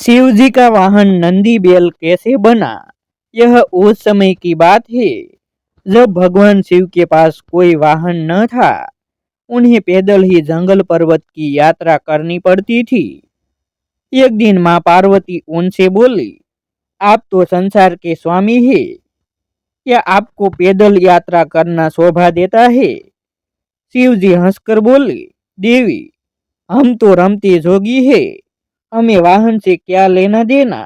शिव जी का वाहन नंदी बैल कैसे बना? यह उस समय की बात है जब भगवान शिव के पास कोई वाहन न था। उन्हें पैदल ही जंगल पर्वत की यात्रा करनी पड़ती थी। एक दिन माँ पार्वती उनसे बोली, आप तो संसार के स्वामी हैं, क्या आपको पैदल यात्रा करना शोभा देता है? शिव जी हंसकर बोले, देवी, हम तो रमते जोगी हैं, हमें वाहन से क्या लेना देना?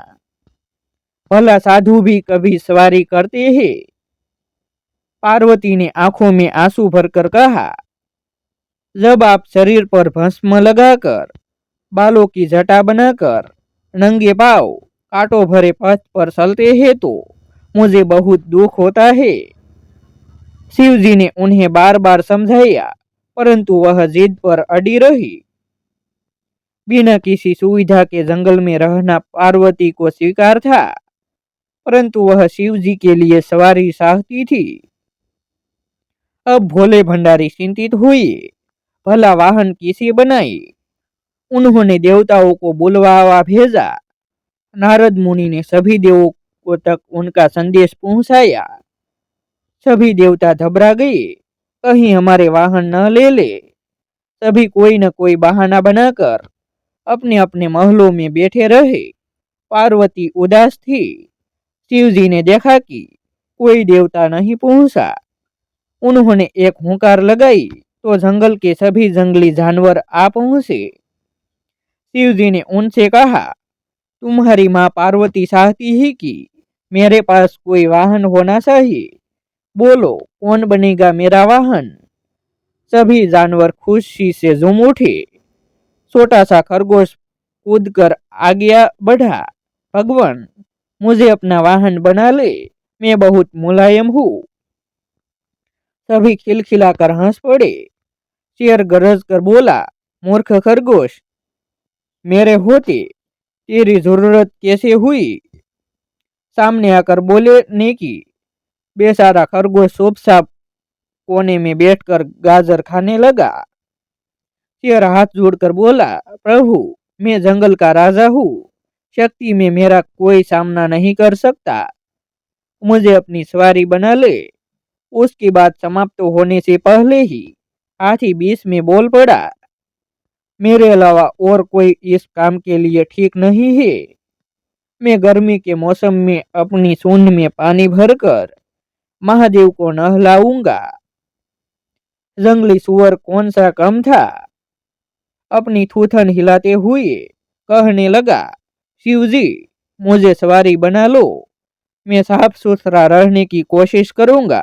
भला साधु भी कभी सवारी करते हैं? पार्वती ने आंखों में आंसू भरकर कहा, जब आप शरीर पर भस्म लगाकर, बालों की जटा बनाकर, नंगे पांव कांटों भरे पथ पर चलते हैं तो मुझे बहुत दुख होता है। शिव जी ने उन्हें बार बार समझाया, परंतु वह जिद पर अड़ी रही। बिना किसी सुविधा के जंगल में रहना पार्वती को स्वीकार था, परंतु वह शिव जी के लिए सवारी चाहती थी। अब भोले भंडारी चिंतित हुए, भला वाहन किसे बनाए? उन्होंने देवताओं को बुलवावा भेजा। नारद मुनि ने सभी देवों तक उनका संदेश पहुंचाया। सभी देवता घबरा गए, कहीं हमारे वाहन न ले ले। सभी कोई न कोई बहाना बनाकर अपने अपने महलों में बैठे रहे। पार्वती उदास थी। शिव जी ने देखा कि कोई देवता नहीं पहुंचा। उन्होंने एक हुंकार लगाई तो जंगल के सभी जंगली जानवर आ पहुंचे। शिव जी ने उनसे कहा, तुम्हारी माँ पार्वती चाहती है कि मेरे पास कोई वाहन होना चाहिए। बोलो, कौन बनेगा मेरा वाहन? सभी जानवर खुशी से झूम उठे। छोटा सा खरगोश कूदकर आगे बढ़ा, भगवान, मुझे अपना वाहन बना ले, मैं बहुत मुलायम हूँ। सभी खिलखिलाकर हंस पड़े। शेर गरज कर बोला, मूर्ख खरगोश, मेरे होते तेरी जरूरत कैसे हुई? सामने आकर बोलने की। बेचारा खरगोश चुपचाप कोने में बैठकर गाजर खाने लगा। शेर हाथ जोड़कर बोला, प्रभु, मैं जंगल का राजा हूँ, शक्ति में मेरा कोई सामना नहीं कर सकता, मुझे अपनी सवारी बना ले। उसकी बात समाप्त होने से पहले ही हाथी बीच में बोल पड़ा, मेरे अलावा और कोई इस काम के लिए ठीक नहीं है। मैं गर्मी के मौसम में अपनी सूंड में पानी भरकर महादेव को नहलाऊंगा। जंगली सुअर कौन सा कम था, अपनी थूथन हिलाते हुए कहने लगा, शिवजी, मुझे सवारी बना लो, मैं साफ सुथरा रहने की कोशिश करूंगा।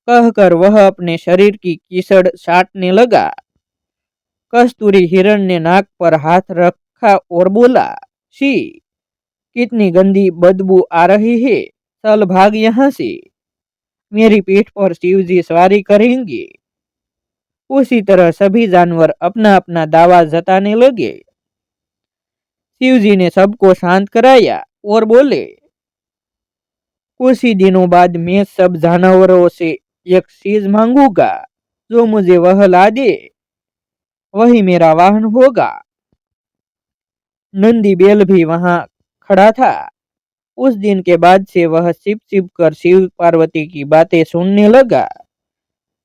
कहकर वह अपने शरीर की कीचड़ चाटने लगा। कस्तूरी हिरण ने नाक पर हाथ रखा और बोला, शी, कितनी गंदी बदबू आ रही है, चल भाग यहाँ से। मेरी पीठ पर शिवजी सवारी करेंगे। उसी तरह सभी जानवर अपना अपना दावा जताने लगे। शिवजी ने सबको शांत कराया और बोले, कुछ ही दिनों बाद मैं सब जानवरों से एक चीज मांगूंगा, जो मुझे वह ला दे वही मेरा वाहन होगा। नंदी बैल भी वहां खड़ा था। उस दिन के बाद से वह छिप छिप कर शिव पार्वती की बातें सुनने लगा।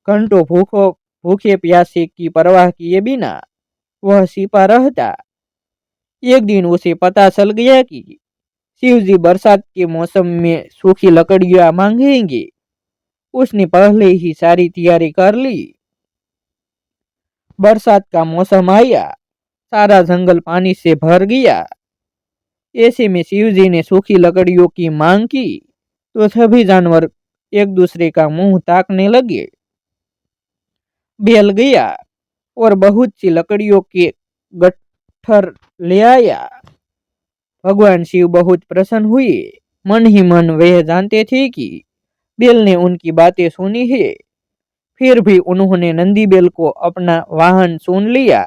घंटों भूखे प्यासे की परवाह किए बिना वह छिपा रहता। एक दिन उसे पता चल गया कि शिव जी बरसात के मौसम में सूखी लकड़ियां मांगेंगे। उसने पहले ही सारी तैयारी कर ली। बरसात का मौसम आया, सारा जंगल पानी से भर गया। ऐसे में शिव जी ने सूखी लकड़ियों की मांग की तो सभी जानवर एक दूसरे का मुंह ताकने लगे। बैल गया और बहुत सी लकड़ियों के गट्ठर ले आया। भगवान शिव बहुत प्रसन्न हुए। मन ही मन वह जानते थे कि बैल ने उनकी बातें सुनी है। फिर भी उन्होंने नंदी बैल को अपना वाहन चुन लिया।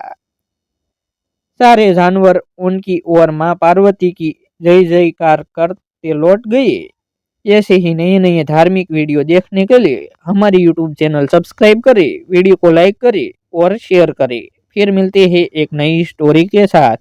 सारे जानवर उनकी और माँ पार्वती की जय जयकार करते लौट गए। ऐसे ही नए नए धार्मिक वीडियो देखने के लिए हमारी यूट्यूब चैनल सब्सक्राइब करें, वीडियो को लाइक करें और शेयर करें। फिर मिलते हैं एक नई स्टोरी के साथ।